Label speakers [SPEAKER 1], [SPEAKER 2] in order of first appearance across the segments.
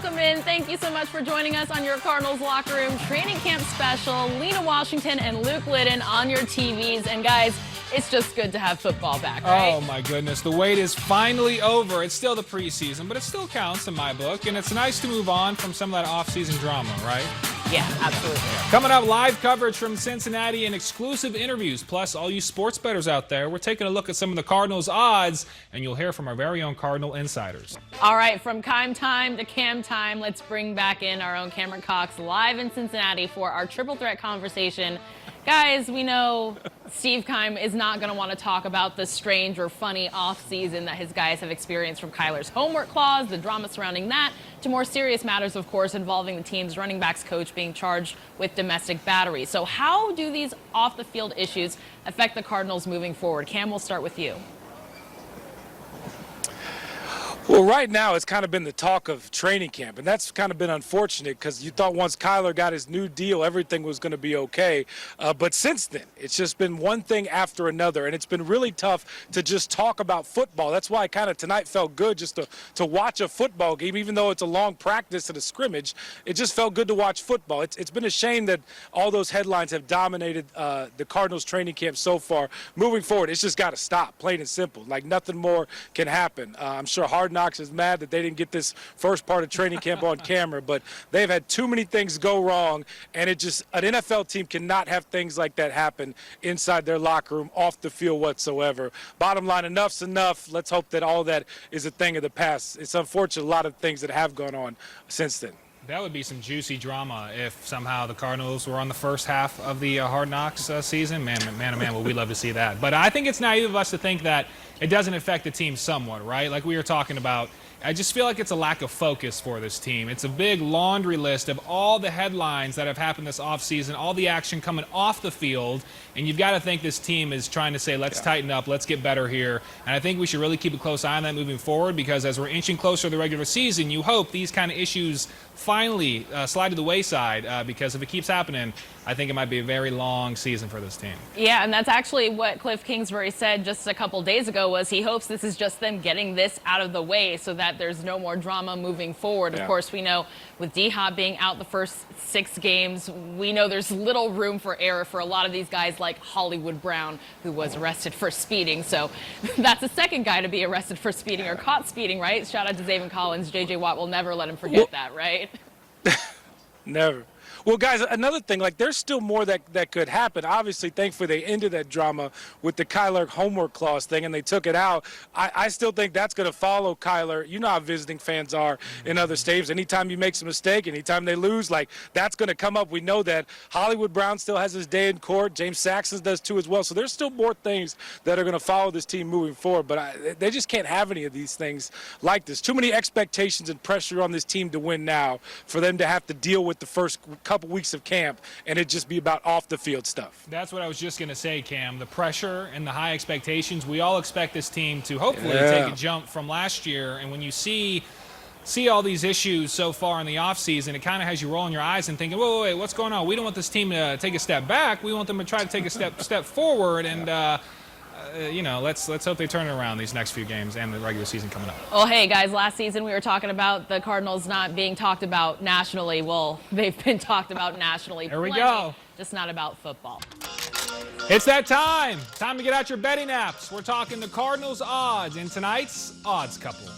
[SPEAKER 1] welcome in. Thank you so much for joining us on your Cardinals Locker Room Training Camp Special. Lena Washington and Luke Liddon on your TVs. And guys, it's just good to have football back, right?
[SPEAKER 2] Oh, my goodness. The wait is finally over. It's still the preseason, but it still counts in my book. And it's nice to move on from some of that off-season drama, right?
[SPEAKER 1] Yeah, absolutely.
[SPEAKER 2] Coming up, live coverage from Cincinnati and exclusive interviews. Plus, all you sports bettors out there, we're taking a look at some of the Cardinals' odds, and you'll hear from our very own Cardinal insiders.
[SPEAKER 1] All right, from Kime time to Cam time, let's bring back in our own Cameron Cox live in Cincinnati for our triple threat conversation. Guys, we know Steve Keim is not going to want to talk about the strange or funny off-season that his guys have experienced, from Kyler's homework clause, the drama surrounding that, to more serious matters, of course, involving the team's running backs coach being charged with domestic battery. So how do these off-the-field issues affect the Cardinals moving forward? Cam, we'll start with you.
[SPEAKER 3] Well, right now it's kind of been the talk of training camp, and that's kind of been unfortunate because you thought once Kyler got his new deal, everything was going to be okay. But since then, it's just been one thing after another, and it's been really tough to just talk about football. That's why kind of tonight felt good just to watch a football game, even though it's a long practice and a scrimmage. It just felt good to watch football. It's been a shame that all those headlines have dominated the Cardinals training camp so far. Moving forward, it's just got to stop, plain and simple. Like, nothing more can happen. I'm sure Hard Knocks is mad that they didn't get this first part of training camp on camera, but they've had too many things go wrong, and an NFL team cannot have things like that happen inside their locker room, off the field whatsoever. Bottom line, enough's enough. Let's hope that all that is a thing of the past. It's unfortunate, a lot of things that have gone on since then.
[SPEAKER 2] That would be some juicy drama if somehow the Cardinals were on the first half of the Hard Knocks season. Man, oh man, would we love to see that. But I think it's naive of us to think that it doesn't affect the team somewhat, right? Like we were talking about, I just feel like it's a lack of focus for this team. It's a big laundry list of all the headlines that have happened this offseason, all the action coming off the field, and you've got to think this team is trying to say, let's tighten up, let's get better here. And I think we should really keep a close eye on that moving forward, because as we're inching closer to the regular season, you hope these kind of issues finally slide to the wayside, because if it keeps happening, I think it might be a very long season for this team.
[SPEAKER 1] Yeah, and that's actually what Cliff Kingsbury said just a couple days ago, was he hopes this is just them getting this out of the way so that there's no more drama moving forward. Of course, we know with D-Hop being out the first 6 games, we know there's little room for error for a lot of these guys like Hollywood Brown, who was arrested for speeding. So that's the second guy to be arrested for speeding or caught speeding, right? Shout out to Zaven Collins. J.J. Watt will never let him forget that, right?
[SPEAKER 3] Never. Well, guys, another thing, like, there's still more that could happen. Obviously, thankfully, they ended that drama with the Kyler homework clause thing, and they took it out. I still think that's going to follow Kyler. You know how visiting fans are in other states. Anytime you make a mistake, anytime they lose, like, that's going to come up. We know that. Hollywood Brown still has his day in court. James Saxon does too as well. So there's still more things that are going to follow this team moving forward. But they just can't have any of these things like this. Too many expectations and pressure on this team to win now for them to have to deal with the first couple weeks of camp and it just be about off the field stuff.
[SPEAKER 2] That's what I was just going to say, Cam. The pressure and the high expectations. We all expect this team to hopefully take a jump from last year. And when you see all these issues so far in the offseason, it kind of has you rolling your eyes and thinking, whoa, wait, what's going on? We don't want this team to take a step back. We want them to try to take a step forward. And you know, let's hope they turn it around these next few games and the regular season coming up.
[SPEAKER 1] Well, hey, guys, last season we were talking about the Cardinals not being talked about nationally. Well, they've been talked about nationally.
[SPEAKER 2] There we go.
[SPEAKER 1] Just not about football.
[SPEAKER 2] It's that time. Time to get out your betting apps. We're talking the Cardinals odds in tonight's Odds Couple.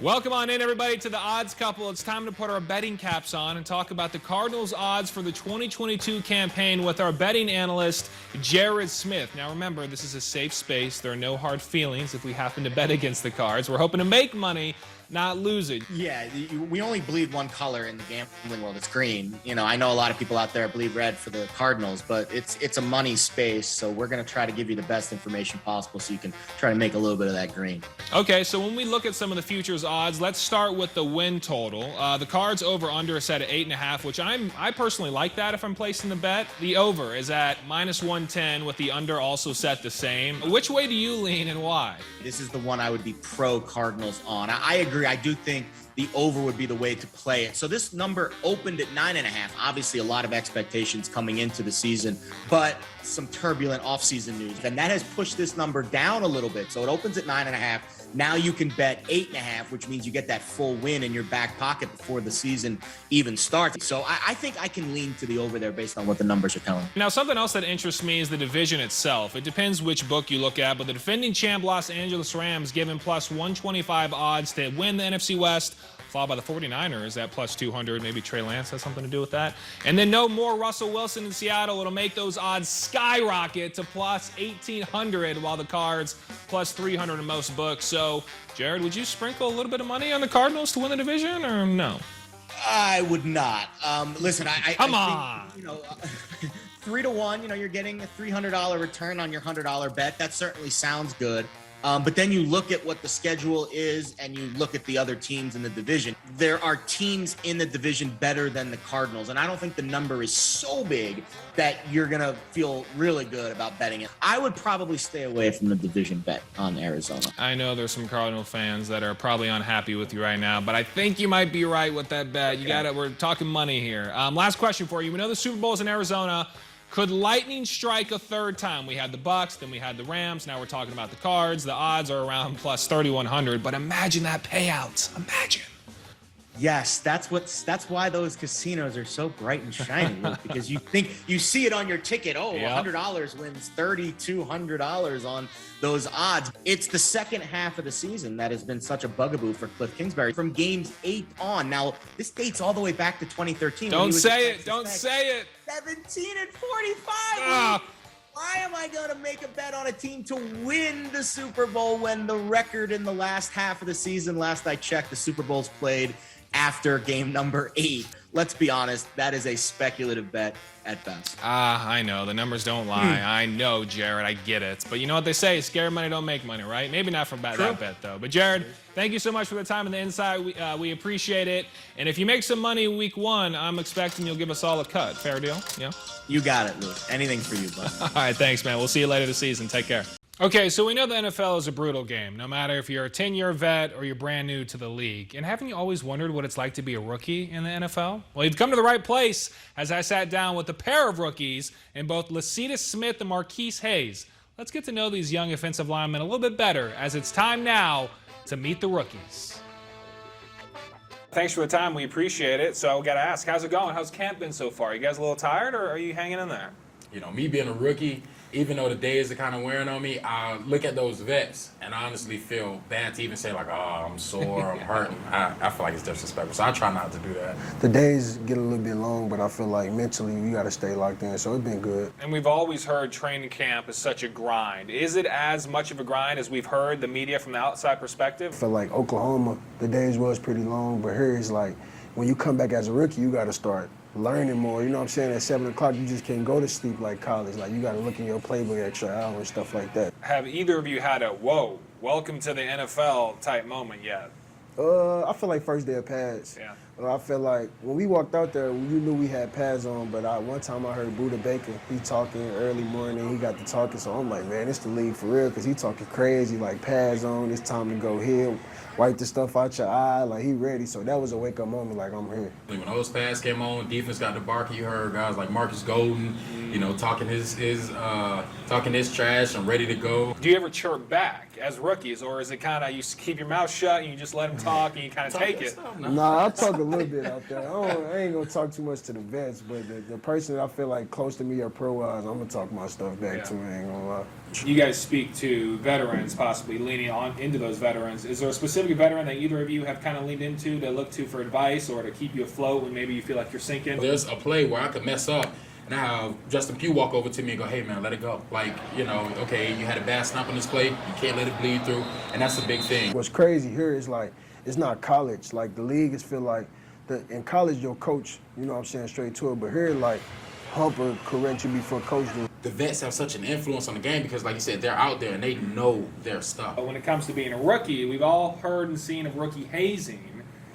[SPEAKER 2] Welcome on in, everybody, to the Odds Couple. It's time to put our betting caps on and talk about the Cardinals odds for the 2022 campaign with our betting analyst, Jared Smith. Now, remember, this is a safe space. There are no hard feelings if we happen to bet against the Cards. We're hoping to make money, not lose it.
[SPEAKER 4] Yeah, we only bleed one color in the gambling world. It's green. You know, I know a lot of people out there bleed red for the Cardinals, but it's a money space, so we're going to try to give you the best information possible so you can try to make a little bit of that green.
[SPEAKER 2] Okay, so when we look at some of the futures odds, let's start with the win total. The Cards over-under is set at 8.5, which I personally like that if I'm placing the bet. The over is at -110 with the under also set the same. Which way do you lean and why?
[SPEAKER 4] This is the one I would be pro Cardinals on. I agree. I do think the over would be the way to play it. So this number opened at 9.5. Obviously, a lot of expectations coming into the season, but some turbulent offseason news. And that has pushed this number down a little bit. So it opens at 9.5. Now you can bet 8.5, which means you get that full win in your back pocket before the season even starts. So I think I can lean to the over there based on what the numbers are telling me.
[SPEAKER 2] Now, something else that interests me is the division itself. It depends which book you look at, but the defending champ Los Angeles Rams given plus 125 odds to win the NFC West, followed by the 49ers at plus 200. Maybe Trey Lance has something to do with that. And then no more Russell Wilson in Seattle. It'll make those odds skyrocket to plus 1,800, while the Cards plus 300 in most books. So, Jared, would you sprinkle a little bit of money on the Cardinals to win the division, or no?
[SPEAKER 4] I would not. Listen, I
[SPEAKER 2] Come
[SPEAKER 4] I
[SPEAKER 2] on.
[SPEAKER 4] think, 3-1, you're getting a $300 return on your $100 bet. That certainly sounds good. But then you look at what the schedule is and you look at the other teams in the division. There are teams in the division better than the Cardinals. And I don't think the number is so big that you're going to feel really good about betting it. I would probably stay away from the division bet on Arizona.
[SPEAKER 2] I know there's some Cardinal fans that are probably unhappy with you right now, but I think you might be right with that bet. You got it. We're talking money here. Last question for you. We know the Super Bowl's in Arizona. Could lightning strike a third time? We had the Bucks, then we had the Rams. Now we're talking about the Cards. The odds are around plus 3,100. But imagine that payout. Imagine.
[SPEAKER 4] Yes, that's why those casinos are so bright and shiny, Luke, because you see it on your ticket. Oh,
[SPEAKER 2] Yep.
[SPEAKER 4] $100 wins $3,200 on those odds. It's the second half of the season that has been such a bugaboo for Cliff Kingsbury from games 8 on. Now, this dates all the way back to 2013.
[SPEAKER 2] Don't say it. Don't say it.
[SPEAKER 4] 17-45.
[SPEAKER 2] Ah.
[SPEAKER 4] Why am I going to make a bet on a team to win the Super Bowl when the record in the last half of the season, last I checked, the Super Bowl's played after game number 8? Let's be honest, that is a speculative bet at best.
[SPEAKER 2] I know. The numbers don't lie. I know, Jared. I get it. But you know what they say? Scary money don't make money, right? Maybe not from that bet, though. But, Jared, thank you so much for the time and the insight. We appreciate it. And if you make some money week 1, I'm expecting you'll give us all a cut. Fair deal? Yeah?
[SPEAKER 4] You got it, Luke. Anything for you, bud.
[SPEAKER 2] All right, thanks, man. We'll see you later this season. Take care. Okay, so we know the NFL is a brutal game, no matter if you're a 10-year vet or you're brand new to the league. And haven't you always wondered what it's like to be a rookie in the NFL? Well, you've come to the right place as I sat down with a pair of rookies in both Lecitus Smith and Marquise Hayes. Let's get to know these young offensive linemen a little bit better, as it's time now to meet the rookies. Thanks for the time. We appreciate it. So we got to ask, how's it going? How's camp been so far? You guys a little tired, or are you hanging in there?
[SPEAKER 5] You know, me being a rookie, even though the days are kind of wearing on me, I look at those vets and I honestly feel bad to even say like, oh, I'm sore, I'm hurting. I feel like it's disrespectful, so I try not to do that.
[SPEAKER 6] The days get a little bit long, but I feel like mentally you got to stay locked in, so it's been good.
[SPEAKER 2] And we've always heard training camp is such a grind. Is it as much of a grind as we've heard the media from the outside perspective?
[SPEAKER 6] I feel like Oklahoma, the days was pretty long, but here it's like when you come back as a rookie, you got to start learning more. You know what I'm saying? At 7 o'clock, you just can't go to sleep like college. Like, you got to look in your playbook extra hour and stuff like that.
[SPEAKER 2] Have either of you had a, whoa, welcome to the NFL type moment yet?
[SPEAKER 6] I feel like first day of pads.
[SPEAKER 2] Yeah.
[SPEAKER 6] I feel like when we walked out there, you knew we had pads on, but one time I heard Buda Baker, he talking early morning, he got to talking, so I'm like, man, it's the league for real, because he talking crazy, like pads on, it's time to go here, wipe the stuff out your eye, like he ready, so that was a wake-up moment, like I'm here.
[SPEAKER 5] When those pads came on, defense got the bark. You heard guys like Marcus Golden, you know, talking his trash and ready to go.
[SPEAKER 2] Do you ever chirp back as rookies, or is it kind of you keep your mouth shut and you just let them talk and you kind of take it?
[SPEAKER 6] Nah, I talk a little bit out there. I ain't gonna talk too much to the vets, but the person that I feel like close to me or pro-wise, I'm gonna talk my stuff back to. I ain't gonna lie.
[SPEAKER 2] You guys speak to veterans, possibly leaning on into those veterans. Is there a specific veteran that either of you have kind of leaned into to look to for advice or to keep you afloat when maybe you feel like you're sinking?
[SPEAKER 5] There's a play where I could mess up. Now, Justin Pugh walk over to me and go, hey, man, let it go. Like, you know, okay, you had a bad snap on this play. You can't let it bleed through. And that's a big thing.
[SPEAKER 6] What's crazy here is, like, it's not college. Like, the league is feel like, in college, your coach, you know what I'm saying, straight to it. But here, like, Humper correct you before coach do.
[SPEAKER 5] The vets have such an influence on the game because, like you said, they're out there and they know their stuff.
[SPEAKER 2] When it comes to being a rookie, we've all heard and seen of rookie hazing.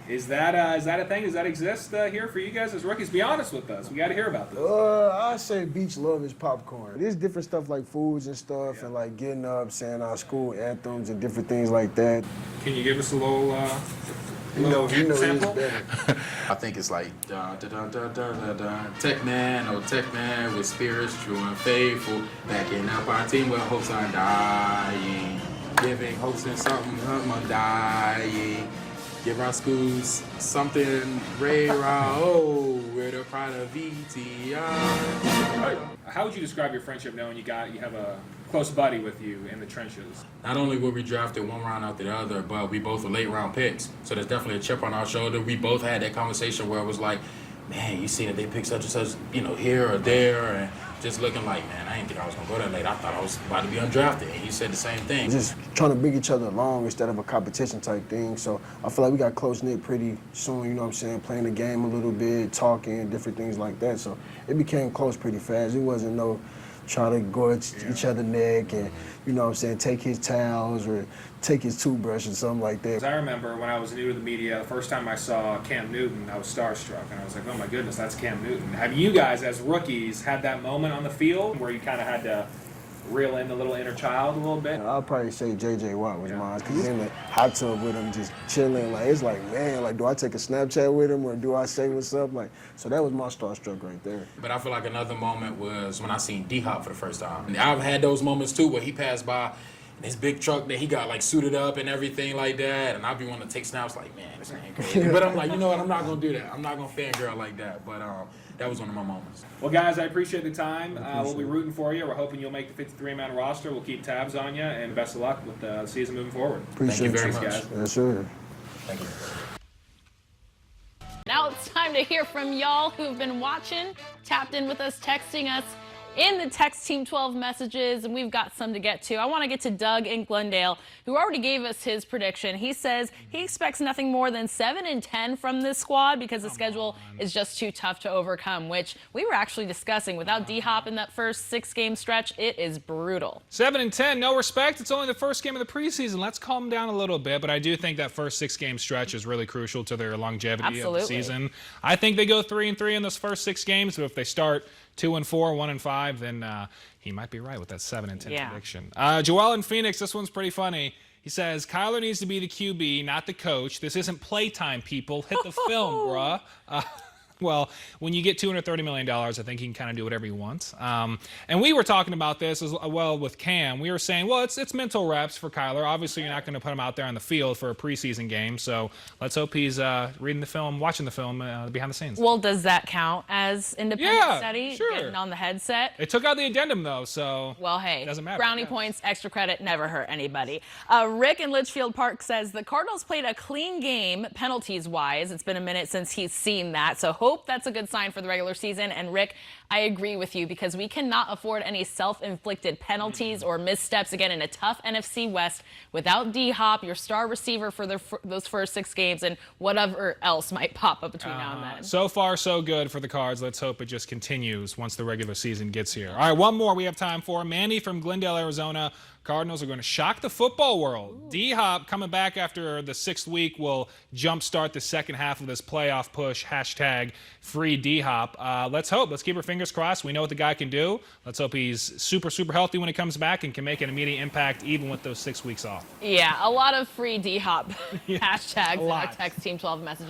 [SPEAKER 2] Is that a thing? Does that exist here for you guys as rookies? Be honest with us. We got to hear about this.
[SPEAKER 6] I say beach love is popcorn. There's different stuff like foods and stuff and like getting up, saying our school anthems and different things like that.
[SPEAKER 2] Can you give us a little
[SPEAKER 6] You know he's
[SPEAKER 2] Sample?
[SPEAKER 6] better.
[SPEAKER 5] I think it's like da da da da da da da. Tech man, oh tech man, with spirits true and faithful, backing up our team with hopes undying, giving hopes in something dying. Give our schools something, Ray oh, we're the pride of VTR.
[SPEAKER 2] How would you describe your friendship knowing you have a close buddy with you in the trenches?
[SPEAKER 5] Not only were we drafted one round after the other, but we both were late round picks. So there's definitely a chip on our shoulder. We both had that conversation where it was like, man, you seen that they picked such and such, here or there, and just looking like, man, I didn't think I was gonna go that late. I thought I was about to be undrafted. And he said the same thing.
[SPEAKER 6] Just trying to bring each other along instead of a competition type thing. So I feel like we got close-knit pretty soon, you know what I'm saying, playing the game a little bit, talking, different things like that. So it became close pretty fast. It wasn't no try to go at each other's neck and, you know what I'm saying, take his towels or take his toothbrush or something like that.
[SPEAKER 2] I remember when I was new to the media, the first time I saw Cam Newton, I was starstruck, and I was like, oh my goodness, that's Cam Newton. Have you guys, as rookies, had that moment on the field where you kind of had to reel in the little inner child a little bit?
[SPEAKER 6] I'll probably say J.J. Watt was mine, because he's in the hot tub with him just chilling. Like, it's like, man, like, do I take a Snapchat with him or do I say what's up? Like, so that was my starstruck right there.
[SPEAKER 5] But I feel like another moment was when I seen D-Hop for the first time. And I've had those moments too where he passed by in his big truck that he got like suited up and everything like that, and I'd be wanting to take snaps like, man, this ain't crazy. But I'm like, you know what, I'm not gonna do that. I'm not gonna fangirl like that. But that was one of my moments.
[SPEAKER 2] Well, guys, I appreciate the time. We'll be rooting for you. We're hoping you'll make the 53-man roster. We'll keep tabs on you, and best of luck with the season moving forward.
[SPEAKER 6] Appreciate
[SPEAKER 5] Thank you very
[SPEAKER 2] Thanks,
[SPEAKER 5] much.
[SPEAKER 2] guys.
[SPEAKER 6] Yes, sir.
[SPEAKER 5] Thank you.
[SPEAKER 1] Now it's time to hear from y'all who've been watching, tapped in with us, texting us in the Text Team 12 messages, and we've got some to get to. I want to get to Doug in Glendale, who already gave us his prediction. He says he expects nothing more than 7-10 from this squad because the schedule is just too tough to overcome, which we were actually discussing. Without D-Hop in that first 6-game stretch, it is brutal.
[SPEAKER 2] 7-10, no respect. It's only the first game of the preseason. Let's calm down a little bit, but I do think that first 6-game stretch is really crucial to their longevity of the season. I think they go 3-3 in those first 6 games, but if they start 2-4, 1-5, then he might be right with that 7-10 prediction. Joel in Phoenix, this one's pretty funny. He says, Kyler needs to be the QB, not the coach. This isn't playtime, people. Hit the film, bruh. Well, when you get $230 million, I think he can kind of do whatever he wants. And we were talking about this as well with Cam. We were saying, well, it's mental reps for Kyler. Obviously, you're not going to put him out there on the field for a preseason game. So let's hope he's reading the film, watching the film behind the scenes.
[SPEAKER 1] Well, does that count as independent study?
[SPEAKER 2] Sure.
[SPEAKER 1] Getting on the headset?
[SPEAKER 2] They took out the addendum, though, so
[SPEAKER 1] Well, hey,
[SPEAKER 2] doesn't matter.
[SPEAKER 1] brownie points, extra credit, never hurt anybody. Rick in Litchfield Park says the Cardinals played a clean game, penalties-wise. It's been a minute since he's seen that, so hope that's a good sign for the regular season. And Rick, I agree with you because we cannot afford any self-inflicted penalties or missteps again in a tough NFC West without D-Hop, your star receiver for those first 6 games, and whatever else might pop up between now and then.
[SPEAKER 2] So far, so good for the Cards. Let's hope it just continues once the regular season gets here. All right, one more we have time for. Manny from Glendale, Arizona. Cardinals are going to shock the football world. D-Hop coming back after the 6th week will jumpstart the second half of this playoff push. Hashtag free D-Hop. Let's hope. Let's keep our fingers crossed. We know what the guy can do. Let's hope he's super, super healthy when he comes back and can make an immediate impact even with those 6 weeks off.
[SPEAKER 1] Yeah, a lot of free D-Hop hashtags in our Text Team 12 messages.